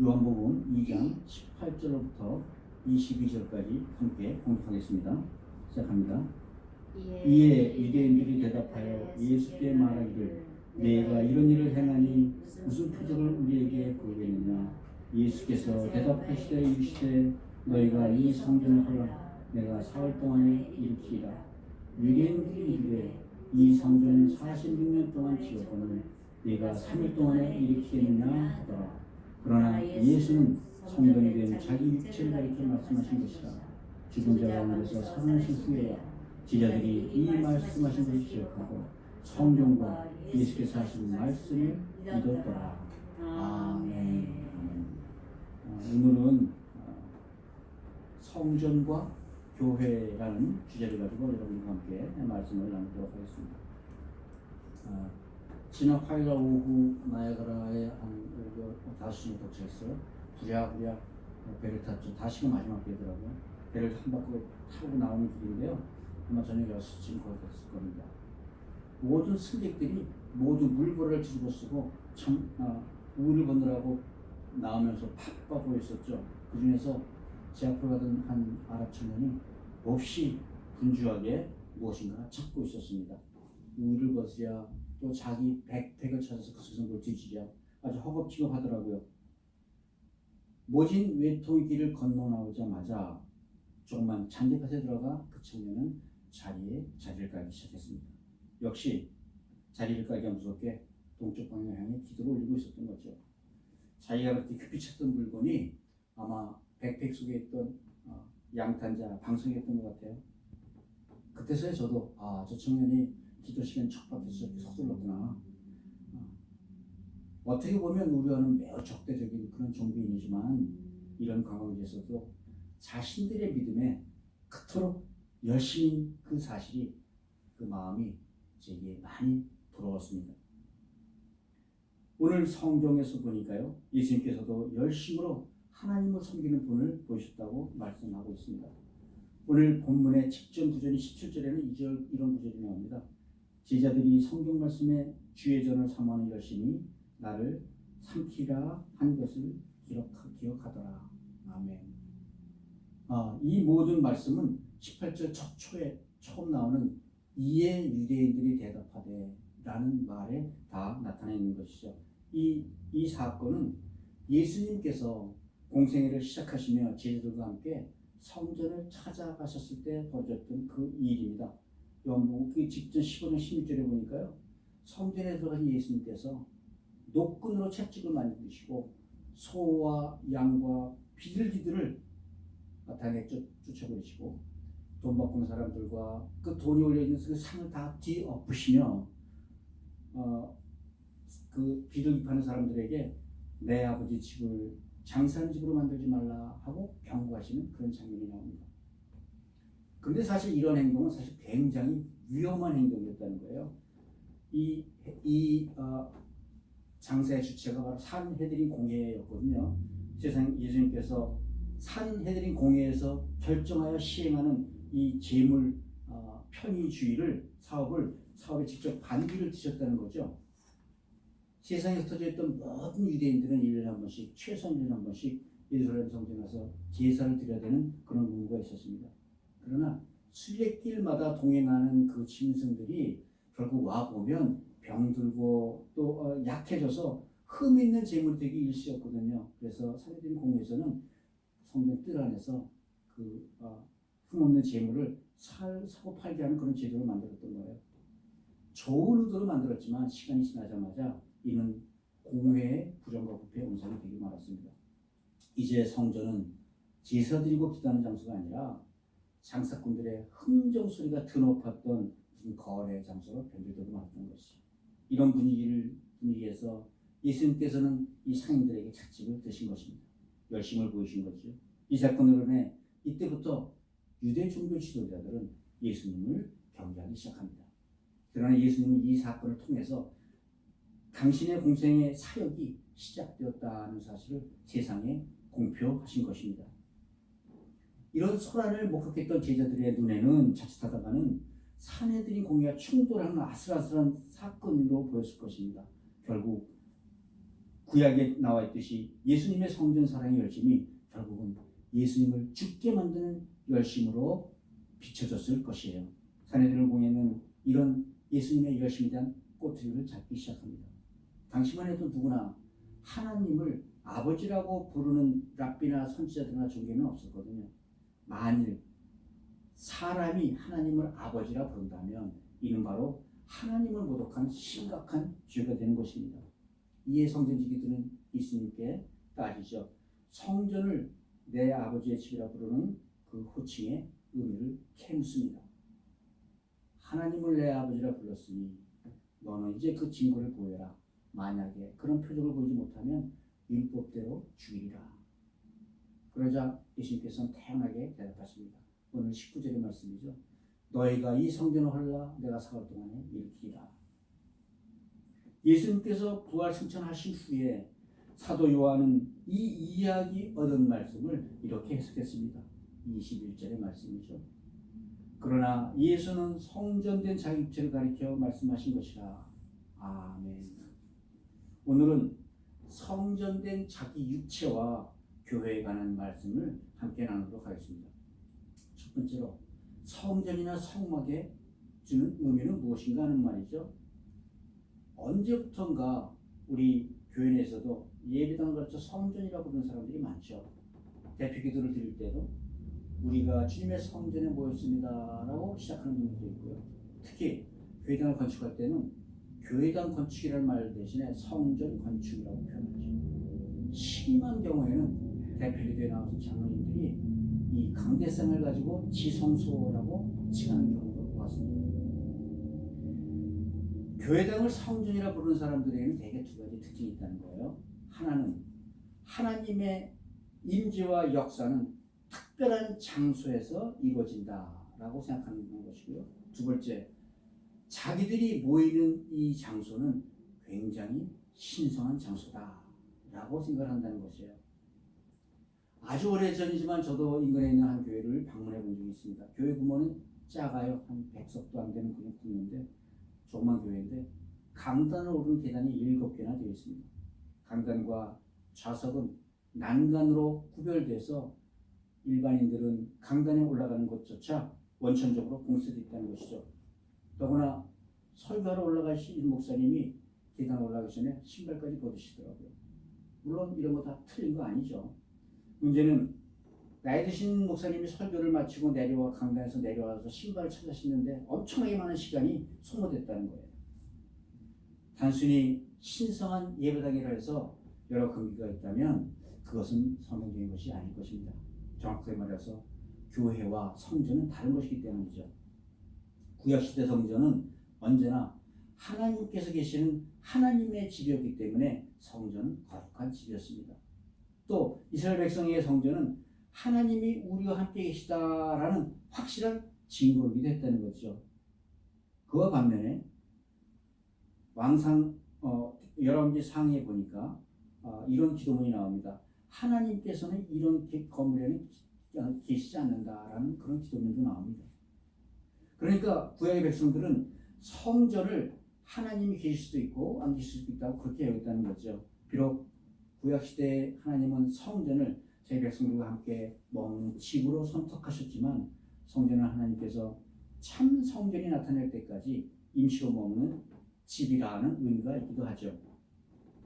요한복음 2장 18절부터 22절까지 함께 공독하겠습니다. 시작합니다. 이에 유대인들이 대답하여 예수께 말하기를 내가 이런 일을 행하니 무슨 표적을 우리에게 보이겠느냐. 예수께서 대답하시되 이르시되 너희가 이 성전을 하라 내가 사흘 동안에 일으키리라. 유대인들이 이르되 이 성전은 46년 동안 지었거늘 네가 3일 동안에 일으키겠느냐 하더라. 그러나 예수는 성전에 대한 자기 육체를 가리켜 말씀하신 것이라. 죽은 자 가운데서 살아나신 후에야 제자들이 이 말씀하신 것을 기억하고 성경과 예수께서 하신 말씀을 믿었더라. 아멘. 오늘은 성전과 교회라는 주제를 가지고 여러분과 함께 말씀을 나누도록 하겠습니다. 지난 화요일 오후 나야가라에 한 5시쯤에 도착했어요. 부랴부랴 배를 탔죠. 다시가 마지막 배더라고요. 배를 한 바퀴 타고 나오는 길인데요. 아마 저녁 6시쯤 거의 됐을 겁니다. 모든 승객들이 모두 물보라를 뒤집어 쓰고 우를 건너라고 나오면서 바빠 보였었죠. 그 중에서 제 앞으로 가던 한 아랍 청년이 몹시 분주하게 무엇인가 찾고 있었습니다. 우를 벗으랴 또 자기 백팩을 찾아서 그 수성을 뒤지랴 아주 허겁지겁하더라고요. 모진 외톨이 길을 건너 나오자마자 조금만 잔디밭에 들어가 그 청년은 자리를 깔기 시작했습니다. 역시 자리를 깔기가 무섭게 동쪽 방향을 향해 기도를 올리고 있었던 거죠. 자기가 그렇게 급히 찾던 물건이 아마 백팩 속에 있던 양탄자 방석이었던 것 같아요. 그때서야 저도 저 청년이 기도 시간 촉박해서 이렇게 서둘렀구나. 어떻게 보면 우리와는 매우 적대적인 그런 종교인이지만 이런 관광지에서도 자신들의 믿음에 그토록 열심인 그 사실이 그 마음이 제게 많이 부러웠습니다. 오늘 성경에서 보니까요, 예수님께서도 열심으로 하나님을 섬기는 분을 보이셨다고 말씀하고 있습니다. 오늘 본문의 직전 구절인 17절에는 이런 구절이 나옵니다. 제자들이 성경 말씀에 주의 전을 삼아는 열심히 나를 삼키라 한 것을 기억하더라. 아멘. 이 모든 말씀은 18절 첫 초에 처음 나오는 이에 유대인들이 대답하되 라는 말에 다 나타나 있는 것이죠. 이 사건은 예수님께서 공생애를 시작하시며 제자들과 함께 성전을 찾아가셨을 때 벌어졌던 그 일입니다. 요한복음 그 직전 15장 16절에 보니까요. 성전에 들어가신 예수님께서 노끈으로 채찍을 만드시고 소와 양과 비둘기들을 마땅하게 쫓아버리시고 돈 바꾸는 사람들과 그 돈이 올려있는 그 상을 다 뒤엎으시며 그 비둘기 파는 사람들에게 내 아버지 집을 장사하는 집으로 만들지 말라 하고 경고하시는 그런 장면이 나옵니다. 그런데 사실 이런 행동은 사실 굉장히 위험한 행동이었다는 거예요. 이 장사의 주체가 바로 산헤드린 공회였거든요. 예수님께서 산헤드린 공회에서 결정하여 시행하는 이 재물 편의주의를 사업에 직접 반기를 드셨다는 거죠. 세상에 흩어져 있던 모든 유대인들은 1년에 한 번씩 최소한 1년에 한 번씩 예루살렘 성전에 와서 제사를 드려야 되는 그런 의무가 있었습니다. 그러나 순례길마다 동행하는 그 짐승들이 결국 와보면 병들고 또 약해져서 흠 있는 재물이 되기 일쑤였거든요. 그래서 산헤드린 공회에서는 성전 뜰 안에서 그 흠 없는 재물을 사고 팔게 하는 그런 제도를 만들었던 거예요. 좋은 의도로 만들었지만 시간이 지나자마자 이는 공회의 부정과 부패의 온상이 되기 말았습니다. 이제 성전은 제사 드리고 기도하는 장소가 아니라 장사꾼들의 흥정 소리가 드높았던 무슨 거래 장소로 변질되고 말았던 것이. 이런 분위기에서 예수님께서는 이 상인들에게 찻집을 드신 것입니다. 열심을 보이신 거죠. 이 사건으로 인해 이때부터 유대 종교 지도자들은 예수님을 경계하기 시작합니다. 그러나 예수님은 이 사건을 통해서 당신의 공생의 사역이 시작되었다는 사실을 세상에 공표하신 것입니다. 이런 소란을 목격했던 제자들의 눈에는 자칫하다가는 산헤드린 공회와 충돌하는 아슬아슬한 사건으로 보였을 것입니다. 결국 구약에 나와 있듯이 예수님의 성전 사랑의 열심이 결국은 예수님을 죽게 만드는 열심으로 비춰졌을 것이에요. 사내들공에는 이런 예수님의 열심에 대한 꼬투리를 잡기 시작합니다. 당시만 해도 누구나 하나님을 아버지라고 부르는 랍비나 선지자들이나 종교는 없었거든요. 만일 사람이 하나님을 아버지라 부른다면 이는 바로 하나님을 모독한 심각한 죄가 되는 것입니다. 이에 성전지기들은 예수님께 따지죠. 성전을 내 아버지의 집이라 부르는 그 호칭의 의미를 캐묻습니다. 하나님을 내 아버지라 불렀으니 너는 이제 그 증거를 보여라. 만약에 그런 표적을 보이지 못하면 율법대로 죽이리라. 그러자 예수님께서는 태연하게 대답하십니다. 오늘 19절의 말씀이죠. 너희가 이 성전을 헐라 내가 사흘 동안에 일으키리라. 예수님께서 부활 승천하신 후에 사도 요한은 이 이야기 얻은 말씀을 이렇게 해석했습니다. 21절의 말씀이죠. 그러나 예수는 성전된 자기 육체를 가리켜 말씀하신 것이라. 아멘. 오늘은 성전된 자기 육체와 교회에 관한 말씀을 함께 나누도록 하겠습니다. 첫 번째로 성전이나 성막에 주는 의미는 무엇인가 하는 말이죠. 언제부턴가 우리 교회 내에서도 예배당을 거쳐 성전이라고 부르는 사람들이 많죠. 대표기도를 드릴 때도 우리가 주님의 성전에 모였습니다 라고 시작하는 분들도 있고요. 특히 교회당을 건축할 때는 교회당 건축이라는 말 대신에 성전 건축이라고 표현하죠. 심한 경우에는 대표기도에 나와서 장로님들이 이 강대상을 가지고 지성소라고 칭하는 경우도 보았습니다. 교회당을 성전이라 부르는 사람들에게는 대개 두 가지 특징이 있다는 거예요. 하나는 하나님의 임재와 역사는 특별한 장소에서 이루어진다라고 생각하는 것이고요. 두 번째, 자기들이 모이는 이 장소는 굉장히 신성한 장소다라고 생각한다는 것이에요. 아주 오래전이지만 저도 인근에 있는 한 교회를 방문해 본 적이 있습니다. 교회 규모는 작아요. 한 100석도 안 되는 그런 규모인데 조그만 교회인데 강단을 오르는 계단이 7개나 되어 있습니다. 강단과 좌석은 난간으로 구별돼서 일반인들은 강단에 올라가는 것조차 원천적으로 봉쇄되어 있다는 것이죠. 더구나 설교하러 올라가신 목사님이 계단 올라가기 전에 신발까지 벗으시더라고요. 물론 이런 거 다 틀린 거 아니죠. 문제는 나이 드신 목사님이 설교를 마치고 강단에서 내려와서 신발을 찾아 신는데 엄청나게 많은 시간이 소모됐다는 거예요. 단순히 신성한 예배당이라 해서 여러 금기가 있다면 그것은 성경적인 것이 아닐 것입니다. 정확하게 말해서 교회와 성전은 다른 것이기 때문이죠. 구약시대 성전은 언제나 하나님께서 계시는 하나님의 집이었기 때문에 성전은 거룩한 집이었습니다. 또 이스라엘 백성의 성전은 하나님이 우리와 함께 계시다라는 확실한 증거이기도 했다는 거죠. 그와 반면에 여러분들 상에 보니까 이런 기도문이 나옵니다. 하나님께서는 이런 건물에는 계시지 않는다라는 그런 기도문도 나옵니다. 그러니까 구약의 백성들은 성전을 하나님이 계실 수도 있고 안 계실 수도 있다고 그렇게 여겼다는 거죠. 비록 구약시대에 하나님은 성전을 저희 백성들과 함께 머무는 집으로 선택하셨지만 성전은 하나님께서 참 성전이 나타날 때까지 임시로 머무는 집이라는 의미가 있기도 하죠.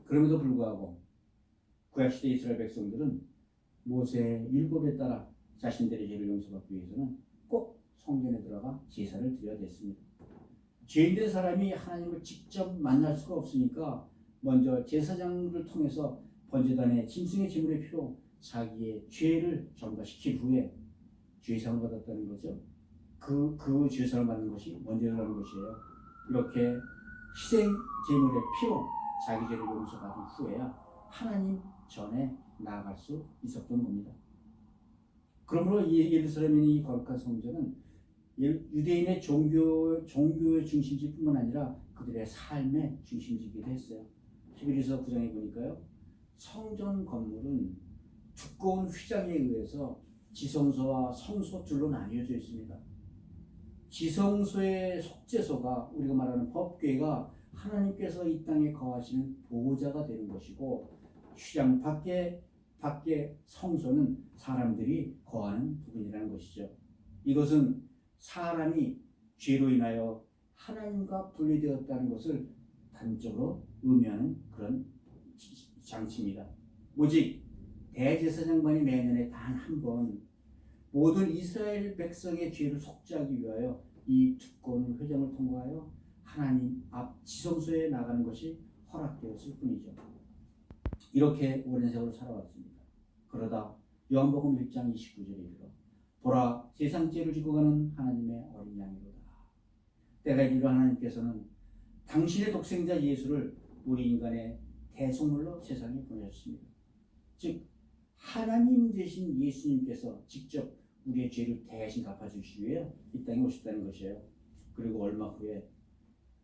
그럼에도 불구하고 구약시대 이스라엘 백성들은 모세의 율법에 따라 자신들의 죄를 용서받기 위해서는 꼭 성전에 들어가 제사를 드려야 됐습니다. 죄인된 사람이 하나님을 직접 만날 수가 없으니까 먼저 제사장을 통해서 번제단의 짐승의 제물의 피로 자기의 죄를 점거시킨 후에 죄상을 받았다는 거죠. 그 죄상을 받는 것이 먼저라는 것이에요. 이렇게 희생 제물의 피로 자기 죄를 용서받은 후에야 하나님 전에 나아갈 수 있었던 겁니다. 그러므로 예루살렘의 이 거룩한 성전은 유대인의 종교의 중심지뿐만 아니라 그들의 삶의 중심지이기도 했어요. 히브리서 9장에 보니까요. 성전 건물은 두꺼운 휘장에 의해서 지성소와 성소 둘로 나뉘어져 있습니다. 지성소의 속죄소가 우리가 말하는 법궤가 하나님께서 이 땅에 거하시는 보호자가 되는 것이고 휘장 밖에 성소는 사람들이 거하는 부분이라는 것이죠. 이것은 사람이 죄로 인하여 하나님과 분리되었다는 것을 단적으로 의미하는 그런 장치입니다. 오직 대제사장만이 매년에 단 한 번 모든 이스라엘 백성의 죄를 속죄하기 위하여 이 두꺼운 회장을 통과하여 하나님 앞 지성소에 나가는 것이 허락되었을 뿐이죠. 이렇게 오랜 세월 살아왔습니다. 그러다 요한복음 1장 29절에 이르러 보라 세상 죄를 지고 가는 하나님의 어린 양이로다. 때가 이르러 하나님께서는 당신의 독생자 예수를 우리 인간의 대속물로 세상에 보내셨습니다. 즉 하나님 되신 예수님께서 직접 우리의 죄를 대신 갚아주시기 위해 이 땅에 오셨다는 것이에요. 그리고 얼마 후에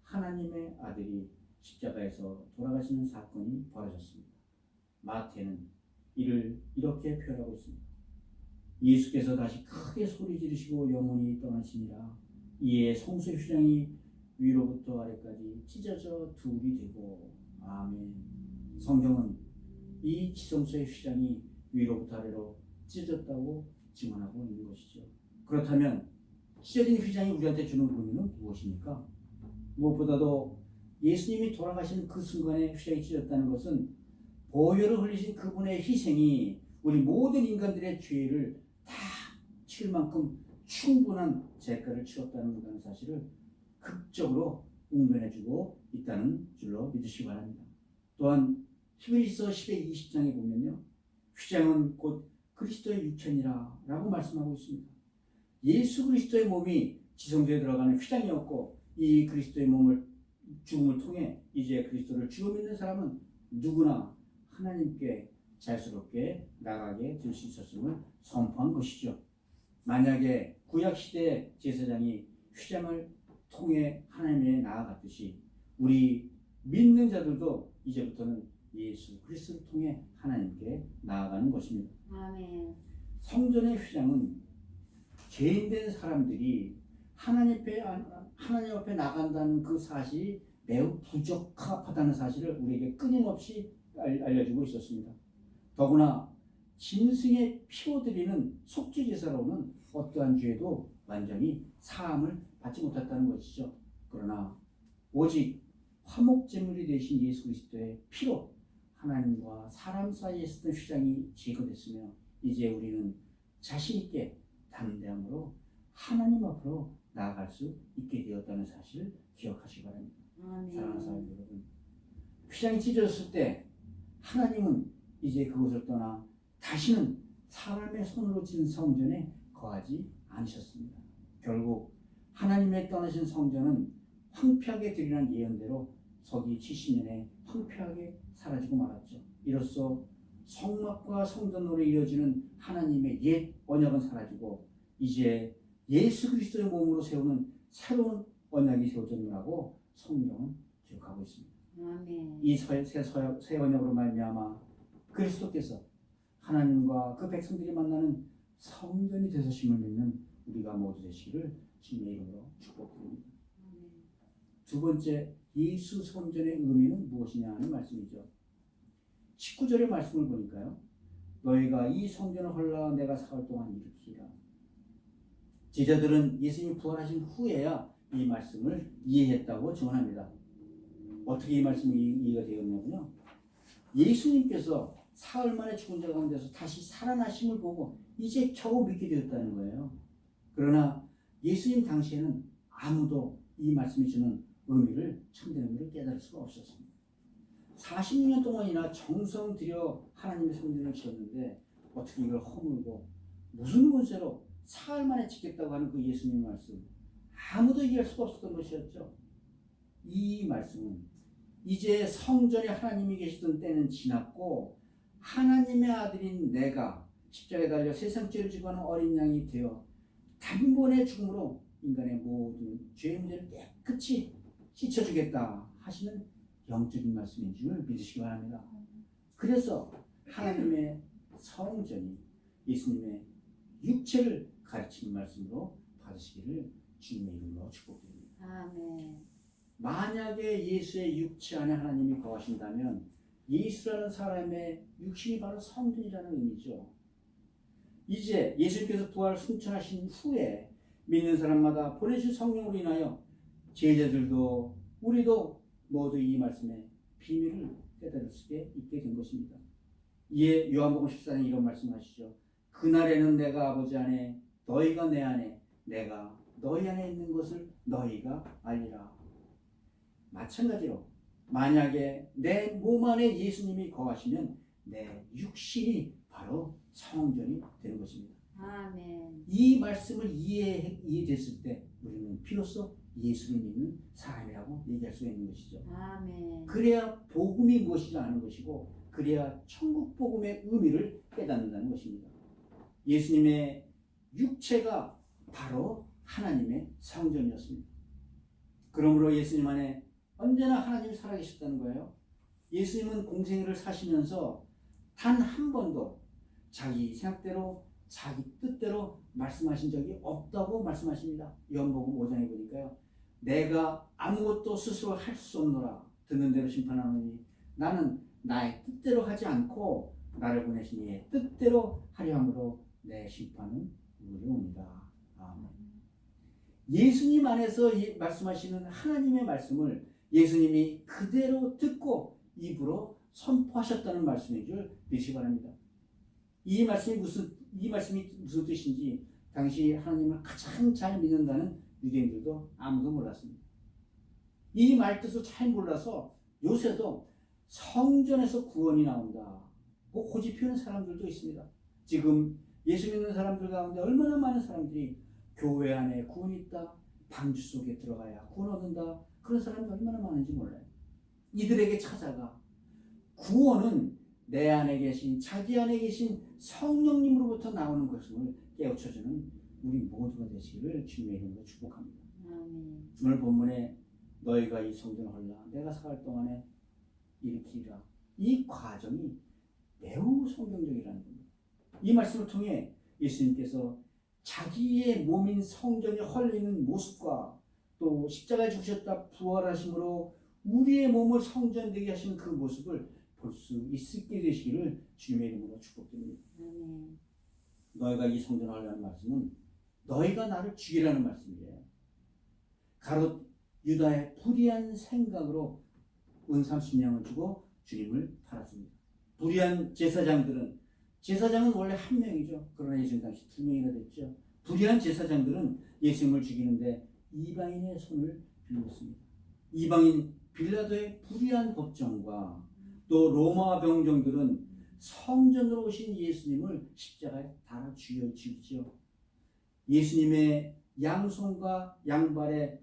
하나님의 아들이 십자가에서 돌아가시는 사건이 벌어졌습니다. 마태는 이를 이렇게 표현하고 있습니다. 예수께서 다시 크게 소리 지르시고 영원히 떠나시니라. 이에 성소의 휘장이 위로부터 아래까지 찢어져 둘이 되고 아멘. 성경은 이 지성소의 휘장이 위로부터 아래로 찢어졌다고 증언하고 있는 것이죠. 그렇다면 찢어진 휘장이 우리한테 주는 의미는 무엇입니까? 무엇보다도 예수님이 돌아가신 그 순간에 휘장이 찢어졌다는 것은 보혈을 흘리신 그분의 희생이 우리 모든 인간들의 죄를 다 치울 만큼 충분한 대가를 치렀다는 사실을 극적으로 웅변해주고 있다는 줄로 믿으시기 바랍니다. 또한 히브리서 10의 20장에 보면요, 휘장은 곧 그리스도의 육체니라 라고 말씀하고 있습니다. 예수 그리스도의 몸이 지성소에 들어가는 휘장이었고 이 그리스도의 몸을 죽음을 통해 이제 그리스도를 주로 믿는 사람은 누구나 하나님께 자유스럽게 나가게 될 수 있었음을 선포한 것이죠. 만약에 구약시대의 제사장이 휘장을 통해 하나님에 나아갔듯이 우리 믿는 자들도 이제부터는 예수 그리스도를 통해 하나님께 나아가는 것입니다. 아멘. 성전의 휘장은 죄인된 사람들이 하나님 앞에 나간다는 그 사실이 매우 부적합하다는 사실을 우리에게 끊임없이 알려주고 있었습니다. 더구나 짐승의 피로 드리는 속죄제사로는 어떠한 죄도 완전히 사함을 받지 못했다는 것이죠. 그러나 오직 화목제물이 되신 예수 그리스도의 피로 하나님과 사람 사이에 있었던 휘장이 제거됐으며 이제 우리는 자신 있게 담대함으로 하나님 앞으로 나아갈 수 있게 되었다는 사실을 기억하시기 바랍니다. 사랑하는 사람 여러분, 휘장이 찢어졌을 때 하나님은 이제 그곳을 떠나 다시는 사람의 손으로 지은 성전에 거하지 않으셨습니다. 결국 하나님의 떠나신 성전은 황폐하게 드리는 예언대로 서기 70년에 황폐하게 사라지고 말았죠. 이로써 성막과 성전으로 이어지는 하나님의 옛 언약은 사라지고 이제 예수 그리스도의 몸으로 세우는 새로운 언약이 세워졌느라고 성경은 기록하고 있습니다. 아멘. 이 새 언약으로 말미암아 그리스도께서 하나님과 그 백성들이 만나는 성전이 되셨음을 믿는 우리가 모두 되시기를 주님의 이름으로 축복드립니다. 두 번째, 예수 성전의 의미는 무엇이냐 하는 말씀이죠. 19절의 말씀을 보니까요, 너희가 이 성전을 헐라 내가 사흘 동안 일으키리라. 제자들은 예수님이 부활하신 후에야 이 말씀을 이해했다고 증언합니다. 어떻게 이 말씀이 이해가 되었냐면요, 예수님께서 사흘 만에 죽은 자 가운데서 다시 살아나심을 보고 이제 겨우 믿게 되었다는 거예요. 그러나 예수님 당시에는 아무도 이 말씀이 주는 의미를, 참된 의미를 깨달을 수가 없었습니다. 40년 동안이나 정성 들여 하나님의 성전을 지었는데 어떻게 이걸 허물고 무슨 권세로 사흘 만에 짓겠다고 하는 그 예수님의 말씀, 아무도 이해할 수가 없었던 것이었죠. 이 말씀은 이제 성전에 하나님이 계시던 때는 지났고 하나님의 아들인 내가 십자가에 달려 세상 죄를 지고 하는 어린 양이 되어 단번에 죽음으로 인간의 모든 죄의 문제를 깨끗이 씻어주겠다 하시는 영적인 말씀인 줄 믿으시기 바랍니다. 그래서 하나님의 성전이 예수님의 육체를 가르치는 말씀으로 받으시기를 주님의 이름으로 축복드립니다. 아멘. 만약에 예수의 육체 안에 하나님이 거하신다면 예수라는 사람의 육신이 바로 성전이라는 의미죠. 이제 예수님께서 부활 승천하신 후에 믿는 사람마다 보내신 성령으로 인하여 제자들도 우리도 모두 이 말씀의 비밀을 깨달을 수 있게 된 것입니다. 이에 요한복음 14장에 이런 말씀하시죠. 그날에는 내가 아버지 안에 너희가 내 안에 내가 너희 안에 있는 것을 너희가 알리라. 마찬가지로 만약에 내 몸 안에 예수님이 거하시면 내 육신이 바로 성전이 되는 것입니다. 아멘. 이 말씀을 이해됐을 때 우리는 비로소 예수를 믿는 사람이라고 얘기할 수 있는 것이죠. 아멘. 그래야 복음이 무엇인지 아는 것이고 그래야 천국 복음의 의미를 깨닫는다는 것입니다. 예수님의 육체가 바로 하나님의 성전이었습니다. 그러므로 예수님 안에 언제나 하나님이 살아계셨다는 거예요. 예수님은 공생애를 사시면서 단 한 번도 자기 생각대로 자기 뜻대로 말씀하신 적이 없다고 말씀하십니다. 요한복음 5장에 보니까요. 내가 아무것도 스스로 할 수 없노라. 듣는 대로 심판하노니 나는 나의 뜻대로 하지 않고 나를 보내신 이의 뜻대로 하려 함으로 내 심판은 이루어옵니다. 아멘. 예수님 안에서 말씀하시는 하나님의 말씀을 예수님이 그대로 듣고 입으로 선포하셨다는 말씀인 줄 믿으시기 바랍니다. 이 말씀이 무슨 뜻인지 당시 하나님을 가장 잘 믿는다는 유대인들도 아무도 몰랐습니다. 이 말뜻을 잘 몰라서 요새도 성전에서 구원이 나온다 고 고집 피우는 사람들도 있습니다. 지금 예수 믿는 사람들 가운데 얼마나 많은 사람들이 교회 안에 구원이 있다, 방주 속에 들어가야 구원 얻는다, 그런 사람이 얼마나 많은지 몰라요. 이들에게 찾아가 구원은 내 안에 계신, 자기 안에 계신 성령님으로부터 나오는 것을 깨우쳐주는 우리 모두가 되시기를 주님의 이름으로 축복합니다. 아멘. 오늘 본문에 너희가 이 성전을 헐라 내가 사흘 동안에 일으키리라, 이 과정이 매우 성경적이라는 겁니다. 이 말씀을 통해 예수님께서 자기의 몸인 성전이 헐리는 모습과 또 십자가에 죽으셨다 부활하심으로 우리의 몸을 성전되게 하시는 그 모습을 볼 수 있게 되시기를 주님의 이름으로 축복드립니다. 아멘. 너희가 이 성전을 하려는 말씀은 너희가 나를 죽이라는 말씀이에요. 가롯 유다의 불의한 생각으로 은 30냥을 주고 주님을 팔았습니다. 불의한 제사장은 원래 한 명이죠. 그러나 예수님 당시 두 명이나 됐죠. 불의한 제사장들은 예수님을 죽이는데 이방인의 손을 빌렸습니다. 이방인 빌라도의 불의한 법정과 또 로마 병정들은 성전으로 오신 예수님을 십자가에 달아 죽이죠. 예수님의 양손과 양발에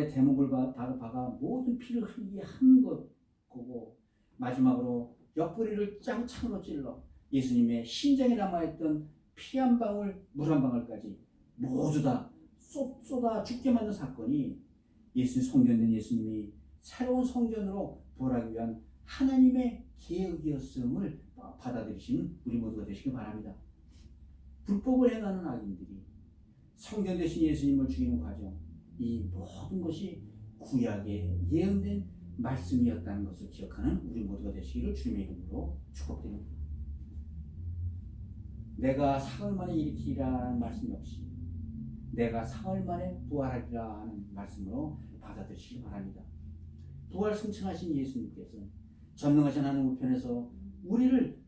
대목을 박아 모든 피를 흘리게 한 것이고 마지막으로 옆구리를 창으로 찔러 예수님의 심장에 남아있던 피 한 방울, 물 한 방울까지 모두 다 쏟아 죽게 만든 사건이 성전된 예수님이 새로운 성전으로 부활하기 위한 하나님의 계획이었음을 받아들이시는 우리 모두가 되시길 바랍니다. 불법을 행하는 악인들이 성전 되신 예수님을 죽이는 과정, 이 모든 것이 구약에 예언된 말씀이었다는 것을 기억하는 우리 모두가 되시기를 주님의 이름으로 축복드립니다. 내가 사흘 만에 일으키리라는 말씀 역시 내가 사흘 만에 부활하리라는 말씀으로 받아들이시기 바랍니다. 부활 승천하신 예수님께서 전능하신 하나님 우편에서 우리를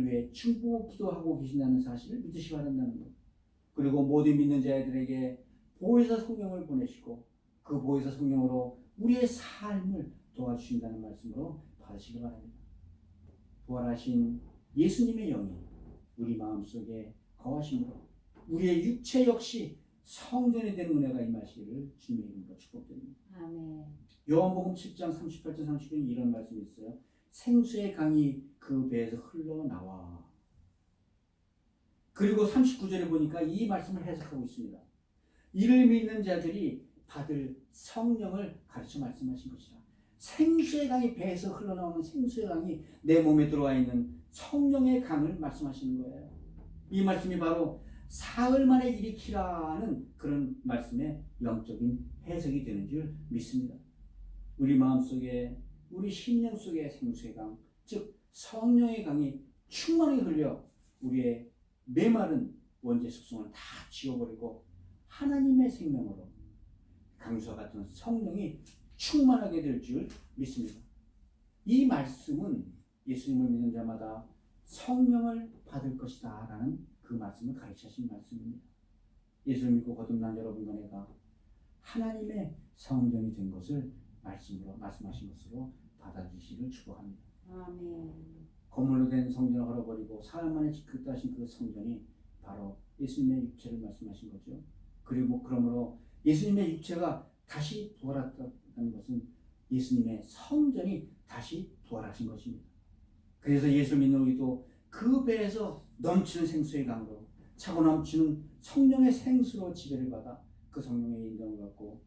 위해 중보 기도하고 계신다는 사실을 믿으시기 바란다는 것. 그리고 모든 믿는 자들에게 보혜사 성령을 보내시고 그 보혜사 성령으로 우리의 삶을 도와주신다는 말씀으로 받으시기 바랍니다. 부활하신 예수님의 영이 우리 마음속에 거하심으로 우리의 육체 역시 성전이 되는 은혜가 임하시기를 주님의 이름으로 축복드립니다. 아멘. 요한복음 7장 38절 39절 이런 말씀이 있어요. 생수의 강이 그 배에서 흘러나와. 그리고 39절에 보니까 이 말씀을 해석하고 있습니다. 이를 믿는 자들이 받을 성령을 가르쳐 말씀하신 것이라. 생수의 강이 배에서 흘러나오는 생수의 강이 내 몸에 들어와 있는 성령의 강을 말씀하시는 거예요. 이 말씀이 바로 사흘 만에 일으키라는 그런 말씀의 영적인 해석이 되는 줄 믿습니다. 우리 마음속에 우리 심령 속의 생수의 강, 즉 성령의 강이 충만히 흘려 우리의 메마른 원죄 습성을 다 지워버리고 하나님의 생명으로 강수와 같은 성령이 충만하게 될 줄 믿습니다. 이 말씀은 예수님을 믿는 자마다 성령을 받을 것이다 라는 그 말씀을 가르치신 말씀입니다. 예수를 믿고 거듭난 여러분과 내가 하나님의 성전이 된 것을 말씀하신 것으로 받아주시기를 축복합니다. 아멘. 건물로 된 성전을 헐어버리고 사흘 만에 짓겠다 하신 그 성전이 바로 예수님의 육체를 말씀하신 거죠. 그리고 그러므로 예수님의 육체가 다시 부활했다는 것은 예수님의 성전이 다시 부활하신 것입니다. 그래서 예수 믿는 우리도 그 배에서 넘치는 생수의 강으로 차고 넘치는 성령의 생수로 지배를 받아 그 성령의 인도를 받고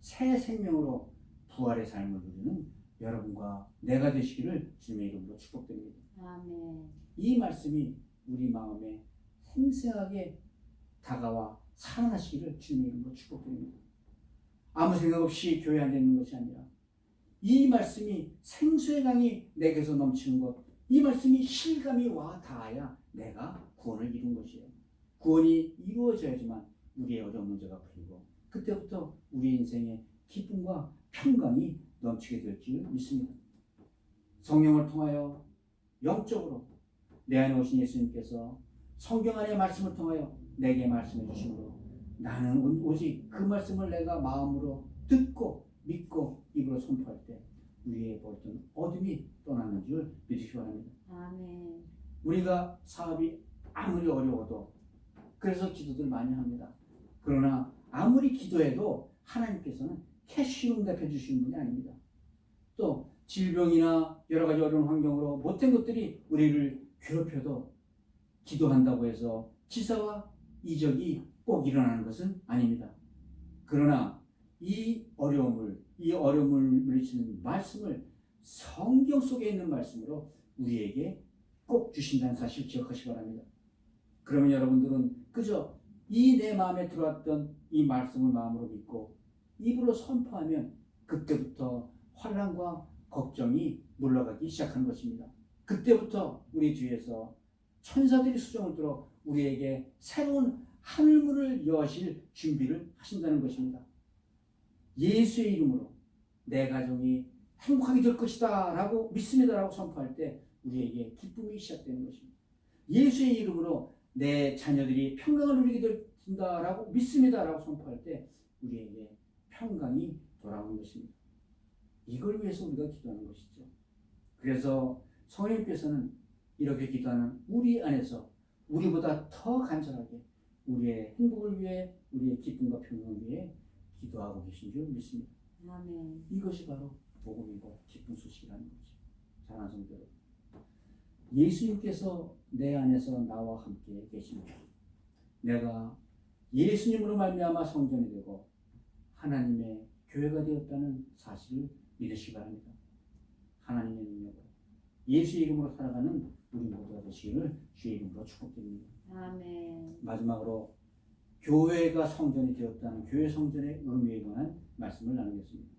새 생명으로 부활의 삶을 누리는 여러분과 내가 되시기를 주님의 이름으로 축복드립니다. 아멘. 이 말씀이 우리 마음에 생생하게 다가와 살아나시기를 주님의 이름으로 축복드립니다. 아무 생각 없이 교회 앉아 있는 것이 아니라 이 말씀이 생수의 강이 내게서 넘치는 것, 이 말씀이 실감이 와 닿아야 내가 구원을 이룬 것이에요. 구원이 이루어져야지만 우리의 어려운 문제가 풀리고 그때부터 우리 인생의 기쁨과 평강이 넘치게 될 줄 믿습니다. 성령을 통하여 영적으로 내 안에 오신 예수님께서 성경 안의 말씀을 통하여 내게 말씀해 주심으로 나는 오직 그 말씀을 내가 마음으로 듣고 믿고 입으로 선포할 때 우리의 어떤 어둠이 떠나는 줄 믿으시기 바랍니다. 아멘. 우리가 사업이 아무리 어려워도 그래서 기도들 많이 합니다. 그러나 아무리 기도해도 하나님께서는 캐시 응답해 주시는 분이 아닙니다. 또 질병이나 여러 가지 어려운 환경으로 못된 것들이 우리를 괴롭혀도 기도한다고 해서 기사와 이적이 꼭 일어나는 것은 아닙니다. 그러나 이 어려움을 물리치는 말씀을 성경 속에 있는 말씀으로 우리에게 꼭 주신다는 사실 기억하시기 바랍니다. 그러면 여러분들은 그저 이 내 마음에 들어왔던 이 말씀을 마음으로 믿고 입으로 선포하면 그때부터 환난과 걱정이 물러가기 시작하는 것입니다. 그때부터 우리 뒤에서 천사들이 수정을 들어 우리에게 새로운 하늘문을 여실 준비를 하신다는 것입니다. 예수의 이름으로 내 가정이 행복하게 될 것이다 라고 믿습니다 라고 선포할 때 우리에게 기쁨이 시작되는 것입니다. 예수의 이름으로 내 자녀들이 평강을 누리게 된다 라고 믿습니다 라고 선포할 때 우리에게 평강이 돌아오는 것입니다. 이걸 위해서 우리가 기도하는 것이죠. 그래서 성령님께서는 이렇게 기도하는 우리 안에서 우리보다 더 간절하게 우리의 행복을 위해 우리의 기쁨과 평강을 위해 기도하고 계신 줄 믿습니다. 아멘. 이것이 바로 복음이고 기쁜 소식이라는 거죠. 사랑하는 성도 여러분, 예수님께서 내 안에서 나와 함께 계십니다. 내가 예수님으로 말미암아 성전이 되고 하나님의 교회가 되었다는 사실을 믿으시기 바랍니다. 하나님의 능력으로 예수의 이름으로 살아가는 우리 모두가 되시기를 주의 이름으로 축복드립니다. 아멘. 마지막으로 교회가 성전이 되었다는 교회 성전의 의미에 관한 말씀을 나누겠습니다.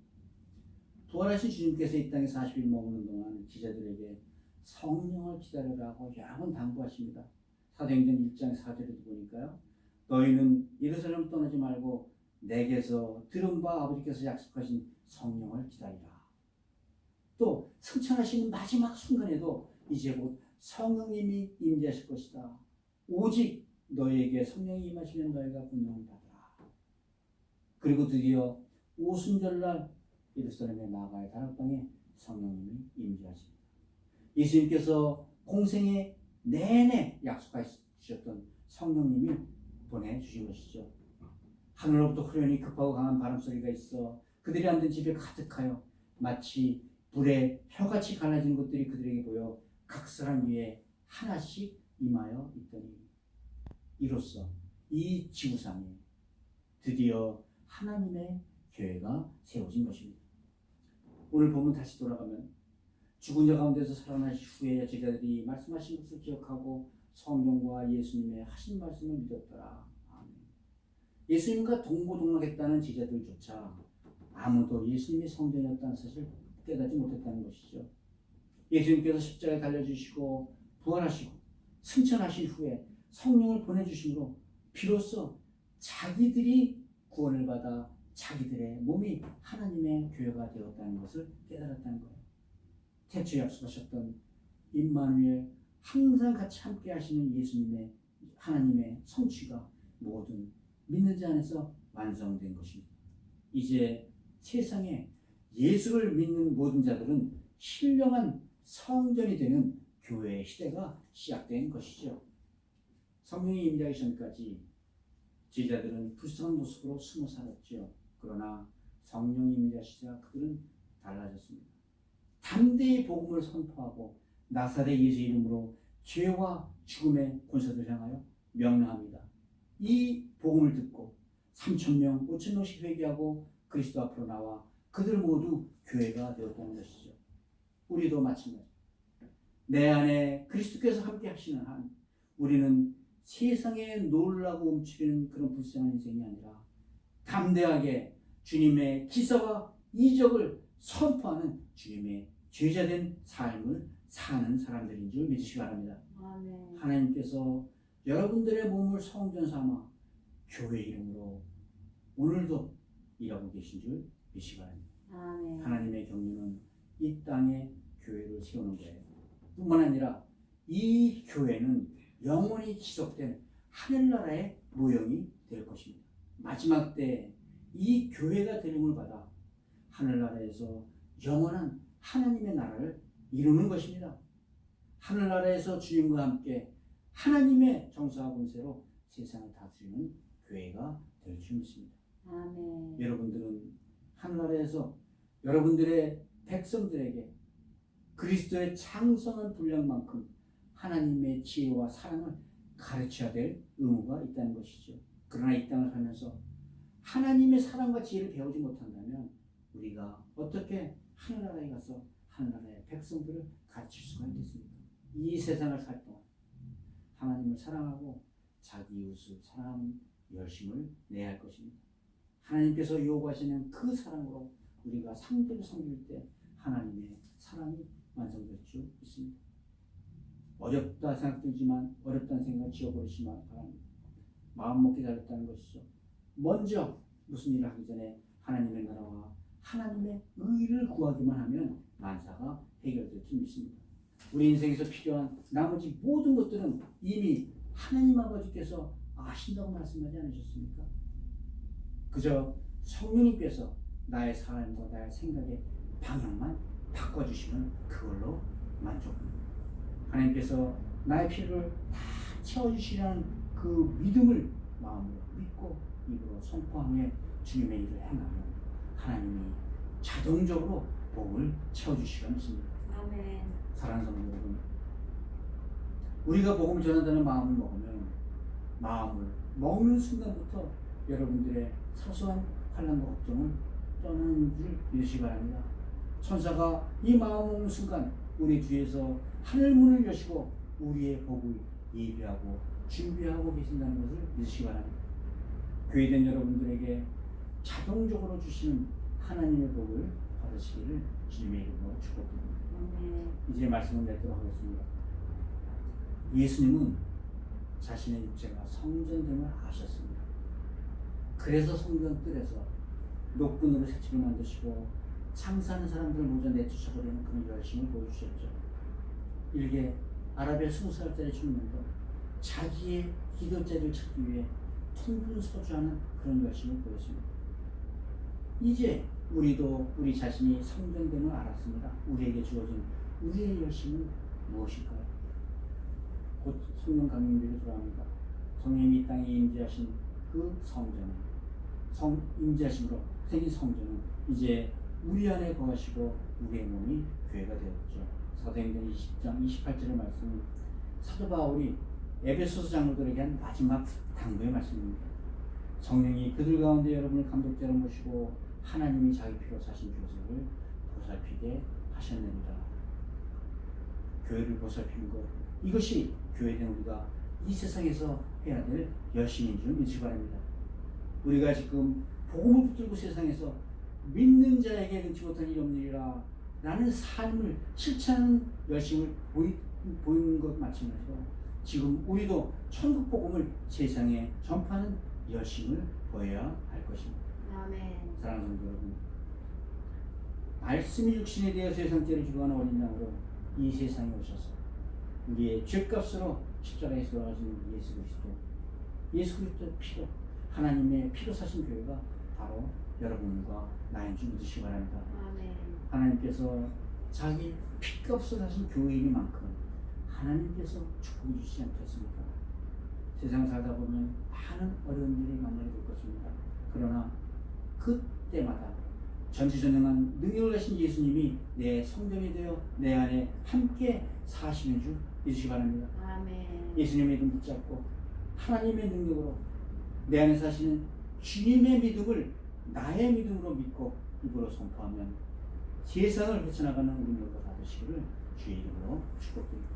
부활하신 주님께서 이 땅에 40일 머무는 동안 지자들에게 성령을 기다리라고 여러 번 당부하십니다. 사도행전 1장 4절에도 보니까요. 너희는 예루살렘을 떠나지 말고 내게서 들은 바 아버지께서 약속하신 성령을 기다리라. 또 승천하시는 마지막 순간에도 이제 곧 성령님이 임재하실 것이다. 오직 너희에게 성령이 임하시면 너희가 분명을 받으라. 그리고 드디어 오순절날 예루살렘의 마가의 다락방에 성령님이 임재하십니다. 예수님께서 공생의 내내 약속하셨던 성령님이 보내주신 것이죠. 하늘로부터 후련히 급하고 강한 바람소리가 있어 그들이 앉은 집에 가득하여 마치 불에 혀같이 갈라진 것들이 그들에게 보여 각 사람 위에 하나씩 임하여 있더니 이로써 이 지구상에 드디어 하나님의 교회가 세워진 것입니다. 오늘 보면 다시 돌아가면 죽은 자 가운데서 살아나신 후에 제자들이 말씀하신 것을 기억하고 성령과 예수님의 하신 말씀을 믿었더라. 아멘. 예수님과 동고동락했다는 제자들조차 아무도 예수님이 성전이었다는 사실을 깨닫지 못했다는 것이죠. 예수님께서 십자가에 달려주시고 부활하시고 승천하신 후에 성령을 보내주심으로 비로소 자기들이 구원을 받아 자기들의 몸이 하나님의 교회가 되었다는 것을 깨달았다는 거예요. 태초에 약속하셨던 임마누엘, 항상 같이 함께 하시는 예수님의 하나님의 성취가 모든 믿는 자 안에서 완성된 것입니다. 이제 세상에 예수를 믿는 모든 자들은 신령한 성전이 되는 교회의 시대가 시작된 것이죠. 성령이 임재하기 전까지 제자들은 불쌍한 모습으로 숨어 살았죠. 그러나 성령이 임재하시자 그들은 달라졌습니다. 담대히 복음을 선포하고 나사렛 예수 이름으로 죄와 죽음의 권세를 향하여 명령합니다. 이 복음을 듣고 3,000명, 5,000명씩 회개하고 그리스도 앞으로 나와 그들 모두 교회가 되었다는 것이죠. 우리도 마찬가지. 내 안에 그리스도께서 함께 하시는 한 우리는 세상에 놀라고 움츠리는 그런 불쌍한 인생이 아니라 담대하게 주님의 기사와 이적을 선포하는 주님의 제자된 삶을 사는 사람들인 줄 믿으시기 바랍니다. 아멘. 하나님께서 여러분들의 몸을 성전 삼아 교회 이름으로 오늘도 일하고 계신 줄 믿으시기 바랍니다. 아멘. 하나님의 경륜은 이 땅에 교회를 세우는 거예요. 뿐만 아니라 이 교회는 영원히 지속된 하늘나라의 모형이 될 것입니다. 마지막 때 이 교회가 되림을 받아 하늘나라에서 영원한 하나님의 나라를 이루는 것입니다. 하늘나라에서 주님과 함께 하나님의 정사와 권세로 세상을 다스리는 교회가 될 줄 믿습니다. 아멘. 여러분들은 하늘나라에서 여러분들의 백성들에게 그리스도의 창성한 분량만큼 하나님의 지혜와 사랑을 가르쳐야 될 의무가 있다는 것이죠. 그러나 이 땅을 살면서 하나님의 사랑과 지혜를 배우지 못한다면 우리가 어떻게 하늘나라에 가서 하늘나라의 백성들을 가르칠 수가 있겠습니까? 이 세상을 살 동안 하나님을 사랑하고 자기 이웃을 사랑하는 열심을 내야 할 것입니다. 하나님께서 요구하시는 그 사랑으로 우리가 상대를 섬길 때 하나님의 사랑이 완성될 줄 믿습니다. 어렵다 생각들지만 어렵다는 생각을 지워버리시기 바랍니다. 마음 먹기 잘했다는 것이죠. 먼저 무슨 일을 하기 전에 하나님의 나라와 하나님의 의를 구하기만 하면 만사가 해결될 줄 믿습니다. 우리 인생에서 필요한 나머지 모든 것들은 이미 하나님 아버지께서 아신다고 말씀하지 않으셨습니까? 그저 성령님께서 나의 삶과 나의 생각의 방향만 바꿔주시면 그걸로 만족합니다. 하나님께서 나의 필요를 다 채워주시라는 그 믿음을 마음으로 믿고 입으로 선포하며 주님의 일을 행하면 하나님이 자동적으로 복을 채워주시기가 믿습니다. 아멘. 사랑하는 성도 여러분, 우리가 복음을 전한다는 마음을 먹으면 마음을 먹는 순간부터 여러분들의 사소한 환난과 걱정은 떠나는 줄 믿으시기 바랍니다. 천사가 이 마음 먹는 순간 우리 뒤에서 하늘문을 여시고 우리의 복을 예비하고 준비하고 계신다는 것을 믿으시기 바랍니다. 교회된 여러분들에게 자동적으로 주시는 하나님의 복을 받으시기를 주님의 이름으로 축복드립니다. 아멘. 이제 말씀을 맺도록 하겠습니다. 예수님은 자신의 육체가 성전됨을 아셨습니다. 그래서 성전 뜰에서 녹분으로 새집을 만드시고 창사하는 사람들을 모두 내쫓아버리는 그런 열심을 보여주셨죠. 일개 아라비아 20살짜리 청년도 자기의 기도자리를 찾기 위해 통분서주하는 그런 열심을 보였습니다. 이제 우리도 우리 자신이 성전됨을 알았습니다. 우리에게 주어진 우리의 열심은 무엇일까요? 곧 성령 강림절이 돌아옵니다. 성령이 이 땅에 임재하신 그 성전은 임재하심으로 생긴 성전은 이제 우리 안에 거하시고 우리의 몸이 교회가 되었죠. 사도행전 20장 28절의 말씀은 사도 바울이 에베소서 장로들에게 한 마지막 당부의 말씀입니다. 성령이 그들 가운데 여러분을 감독자로 모시고 하나님이 자기 피로 사신 교회를 보살피게 하셨느니라. 교회를 보살피는 것, 이것이 교회된 우리가 이 세상에서 해야 될 열심인 줄 믿으시기 바랍니다. 우리가 지금 복음을 붙들고 세상에서 믿는 자에게 능치 못한 일이 없느니라 라는 삶을 실천하는 열심을 보이는 것 마찬가지로 지금 우리도 천국 복음을 세상에 전파하는 열심을 보여야 할 것입니다. 아멘. 사랑하는 성도 여러분, 말씀이 육신에 대해 세상죄를 주관하는 어린 양으로 이 세상에 오셔서 우리의 죄값으로 십자가에 돌아가신 예수 그리스도, 예수 그리스도의 피로, 하나님의 피로 사신 교회가 바로 여러분과 나인 줄 믿으시기 바랍니다. 아멘. 하나님께서 자기 피값을 하신 교회이니만큼 하나님께서 축복해 주시지 않겠습니까? 세상 살다 보면 많은 어려운 일을 만나게 될 것입니다. 그러나 그때마다 전지전능한 능력을 가신 예수님이 내 성전이 되어 내 안에 함께 사시는 줄 믿으시기 바랍니다. 아멘. 예수님의 이름 붙잡고 하나님의 능력으로 내 안에 사시는 주님의 믿음을 나의 믿음으로 믿고 입으로 선포하면 세상을 헤쳐나가는 능력을 받으시기를 주의 이름으로 축복드립니다.